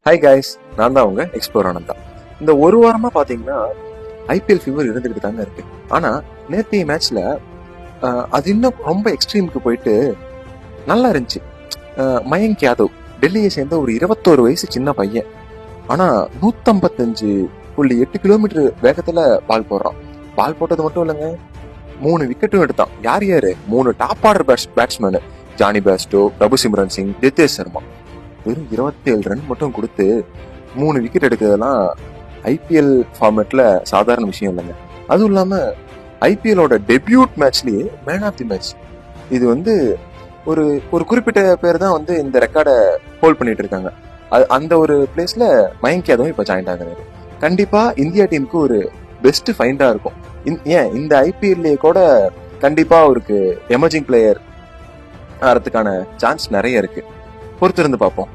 Hi guys, நான் தான் உங்க எக்ஸ்ப்ளோர் ஆனந்தா. இந்த ஒரு வாரமா பாத்தீங்கன்னா ஐபிஎல் ஃபீவர் இருந்துகிட்டு தாங்க இருக்கு. ஆனா நேற்றைய மேட்ச்ல அது இன்னும் ரொம்ப எக்ஸ்ட்ரீமுக்கு போயிட்டு நல்லா இருந்துச்சு. மயங்க் யாதவ் டெல்லியை சேர்ந்த ஒரு 21 வயசு சின்ன பையன், ஆனா 155.8 கிலோமீட்டர் வேகத்துல பால் போடுறான். பால் போட்டது மட்டும் இல்லைங்க, 3 விக்கெட்டும் எடுத்தான். யார் 3 top order batsman, Jonny Bairstow, Prabhsimran Singh, Nitesh Sharma. வெறும் 27 ரன் மட்டும் கொடுத்து 3 விக்கெட் எடுக்கிறதுலாம் ஐபிஎல் ஃபார்மேட்ல சாதாரண விஷயம் இல்லைங்க. அதுவும் இல்லாம ஐபிஎலோட டெபியூட் மேட்ச்லயே மேன் ஆஃப் தி மேட்ச். இது ஒரு ஒரு குறிப்பிட்ட பேர் தான் இந்த ரெக்கார்டை ஹோல்ட் பண்ணிட்டு இருக்காங்க. அந்த ஒரு பிளேஸ்ல மயங்க் யாதவ் இப்ப ஜாயின் ஆகுறாரு. கண்டிப்பா இந்தியா டீமுக்கு ஒரு பெஸ்ட் ஃபைண்டா இருக்கும். ஏன் இந்த ஐபிஎல்லே கூட கண்டிப்பா அவருக்கு எமர்ஜிங் பிளேயர் ஆகிறதுக்கான சான்ஸ் நிறைய இருக்கு. பொறுத்திருந்து பார்ப்போம்.